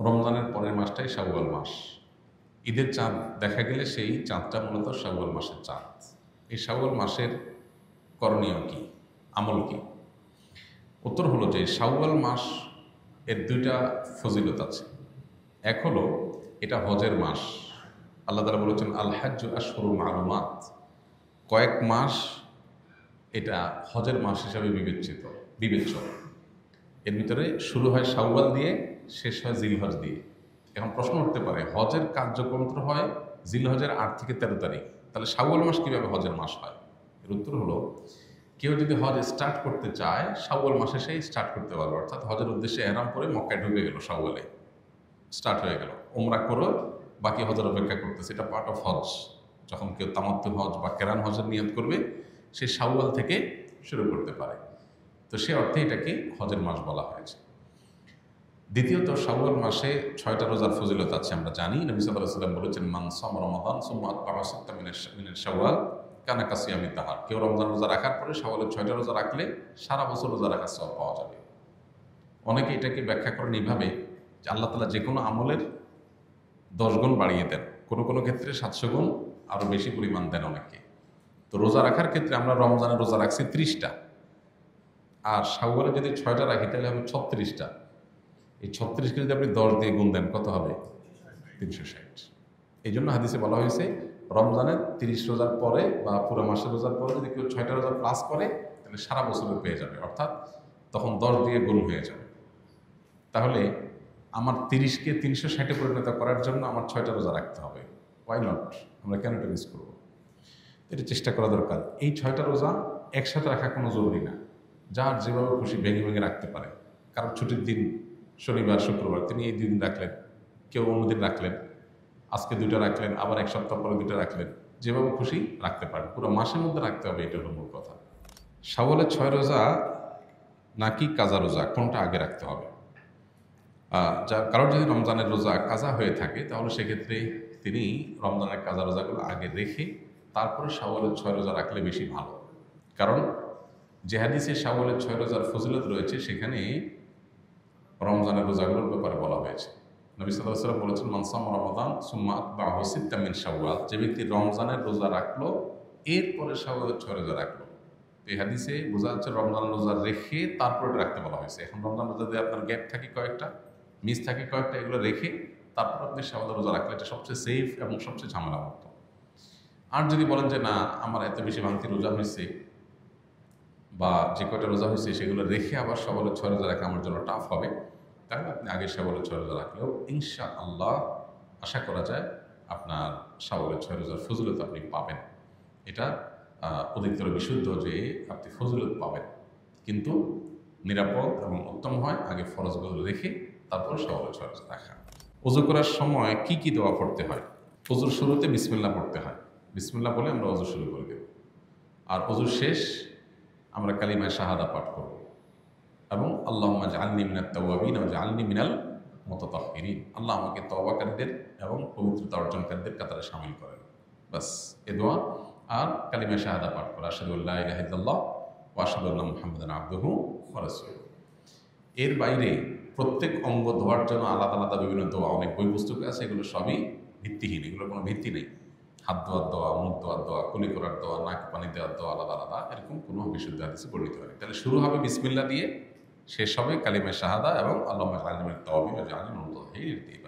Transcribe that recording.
রমজানের পরের মাসটাই শাওয়াল মাস। ঈদের চাঁদ দেখা গেলে সেই চাঁদটা মূলত শাওয়াল মাসের চাঁদ। এই শাওয়াল মাসের করণীয় কি, আমল কি? উত্তর হলো যে শাওয়াল মাস এর দুইটা ফজিলত আছে। এক হলো এটা হজের মাস। আল্লাহ তাআলা বলেছেন আল হাজ্জু আশহুরুম মালুমাত, কয়েক মাস এটা হজের মাস হিসাবে বিবেচ্য। এর ভিতরে শুরু হয় শাওয়াল দিয়ে, শেষ হয় জিলহজ দিয়ে। এখন প্রশ্ন উঠতে পারে, হজের কার্যক্রম তো হয় জিলহজের ৮ থেকে ১৩ তারিখ, তাহলে শাওয়াল মাস কীভাবে হজের মাস হয়? এর উত্তর হলো, কেউ যদি হজ স্টার্ট করতে চায় শাওয়াল মাসে সেই স্টার্ট করতে পারবে। অর্থাৎ হজের উদ্দেশ্যে এহরাম করে মক্কায় ঢুকে গেল, শাওয়ালে স্টার্ট হয়ে গেল, ওমরা করো, বাকি হজের অপেক্ষা করতেছে। এটা পার্ট অফ হজ। যখন কেউ তামাত্তু হজ বা কেরান হজের নিয়ত করবে, সে শাওয়াল থেকে শুরু করতে পারে। তো সে অর্থে এটাকে হজের মাস বলা হয়েছে। দ্বিতীয়ত, শাওয়াল মাসে 6টা রোজার ফজিলত আছে। আমরা জানি নবী সাল্লাল্লাহু আলাইহি ওয়াসাল্লাম বলেছেন, মান সামা রমাদান সুম্মা আতবাআহু সিত্তাম মিনাশ শাওয়াল কানা কাসিয়ামিদ দাহর। কেউ রমজান রোজা রাখার পরে শাওয়ালের 6টা রোজা রাখলে সারা বছর রোজা রাখার সওয়াব পাওয়া যাবে। অনেকে এটাকে ব্যাখ্যা করেন এইভাবে যে আল্লাহ তাআলা যে কোনো আমলের 10 গুণ বাড়িয়ে দেন, কোনো কোনো ক্ষেত্রে 700 গুণ আরও বেশি পরিমাণ দেন অনেকে। তো রোজা রাখার ক্ষেত্রে আমরা রমজানের রোজা রাখছি 30টা, আর শাওয়ালে যদি 6টা রাখি তাহলে হবে 36টা। এই 36কে যদি আপনি 10 দিয়ে গুণ দেন কত হবে? 360। এই জন্য হাদিসে বলা হয়েছে রমজানের 30 রোজার পরে বা পুরো মাসের রোজার পরে যদি কেউ 6টা রোজা প্লাস করে তাহলে সারা বছরের পেয়ে যাবে, অর্থাৎ তখন 10 দিয়ে গুণ হয়ে যাবে। তাহলে আমার 30কে 360-এ পরিণত করার জন্য আমার 6টা রোজা রাখতে হবে। Why not? আমরা কেন এটা মিস করবো? এটা চেষ্টা করা দরকার। এই 6টা রোজা একসাথে রাখা কোনো জরুরি না, যার যেভাবে খুশি ভেঙে ভেঙে রাখতে পারে। কারণ ছুটির দিন শনিবার শুক্রবার, তিনি এই দিন রাখলেন, কেউ অন্যদিন রাখলেন, আজকে 2টা রাখলেন, আবার এক সপ্তাহ পরে 2টা রাখলেন, যেভাবে খুশি রাখতে পারেন। পুরো মাসের মধ্যে রাখতে হবে, এটা হলো মূল কথা। শাওয়ালের 6 রোজা নাকি কাজা রোজা, কোনটা আগে রাখতে হবে? কারোর যদি রমজানের রোজা কাজা হয়ে থাকে তাহলে সেক্ষেত্রে তিনি রমজানের কাজা রোজাগুলো আগে রেখে তারপরে শাওয়ালের 6 রোজা রাখলে বেশি ভালো। কারণ যে হাদিসে শাওয়ালের 6 রোজার ফজিলত রয়েছে সেখানে রমজানের রোজাগুলোর ব্যাপারে বলা হয়েছে। নবী সাল্লাল্লাহু আলাইহি ওয়াসাল্লাম বলেছেন, মান সামা রমাদান সুম্মা আতবাআহু সিত্তাম মিন শাওয়াল, যে ব্যক্তি রমজানের রোজা রাখলো এরপরে শাওয়ালের 6 রোজা রাখলো। এই হাদিসে বোঝা যাচ্ছে রমজানের রোজা রেখে তারপরে রাখতে বলা হয়েছে। এখন রমজান রোজা দিয়ে আপনার গ্যাপ থাকে কয়েকটা, মিস থাকে কয়েকটা, এগুলো রেখে তারপর আপনি শাওয়ালের রোজা রাখলে এটা সবচেয়ে সেফ এবং সবচেয়ে ঝামেলামুক্ত। আর যদি বলেন যে না, আমার এত বেশি ভাঙতি রোজা হয়েছে বা যে কয়টা রোজা হয়েছে সেগুলো রেখে আবার শাওয়ালের 6 রোজা রাখা আমার জন্য টাফ হবে, তাহলে আপনি আগে শাওয়ালের 6 রোজা রাখলেও ইনশাআল্লাহ আশা করা যায় আপনার শাওয়ালের 6 রোজার ফজিলত আপনি পাবেন। এটা অধিকতর বিশুদ্ধ যে আপনি ফজিলত পাবেন, কিন্তু নিরাপদ এবং উত্তম হয় আগে ফরজগুলো রেখে তারপর শাওয়ালের 6 রোজা রাখা। ওযু করার সময় কি কি দোয়া পড়তে হয়? ওযুর শুরুতে বিসমিল্লাহ পড়তে হয়। বিসমিল্লাহ বলে আমরা ওযু শুরু করে দেব, আর ওযুর শেষ আমরা কালিমায়ে শাহাদা পাঠ করব এবং আল্লাহুম্মা জাআলনি মিনাত তাওয়াবিন ওয়া জাআলনি মিনাল মুতাতাহহিরিন, আল্লাহ আমাকে তওবাকারীদের এবং পবিত্রতা অর্জনকারীদের কাতারে শামিল করেন। বাস, এ দোয়া আর কালিমায়ে শাহাদা পাঠ করা, আশহাদু আল্লা ইলাহা ইল্লাল্লাহ ওয়া আশহাদু আন্না মুহাম্মাদান আবদুহু ওয়া রাসূলুহু। এর বাইরে প্রত্যেক অঙ্গ ধোয়ার জন্য আলাদা আলাদা বিভিন্ন দোয়া, অনেক বই পুস্তক আছে, এগুলো সবই ভিত্তিহীন, এগুলোর কোনো ভিত্তি নেই। হাত ধোয়ার দোয়া, মুখ ধোয়ার দোয়া, কুলি করার দোয়া, নাক পানি দেওয়ার দোয়া আলাদা আলাদা, এরকম কোনো বিশুদ্ধ হাদিসে বর্ণিত হয়নি। তাহলে শুরু হবে বিসমিল্লাহ দিয়ে, শেষ হবে কালিমায়ে শাহাদা এবং আল্লাহুম্মা জাআলনি মিনাত তাওয়াবিন ওয়া জাআলনি মিনাল মুতাতাহহিরিন দিয়ে।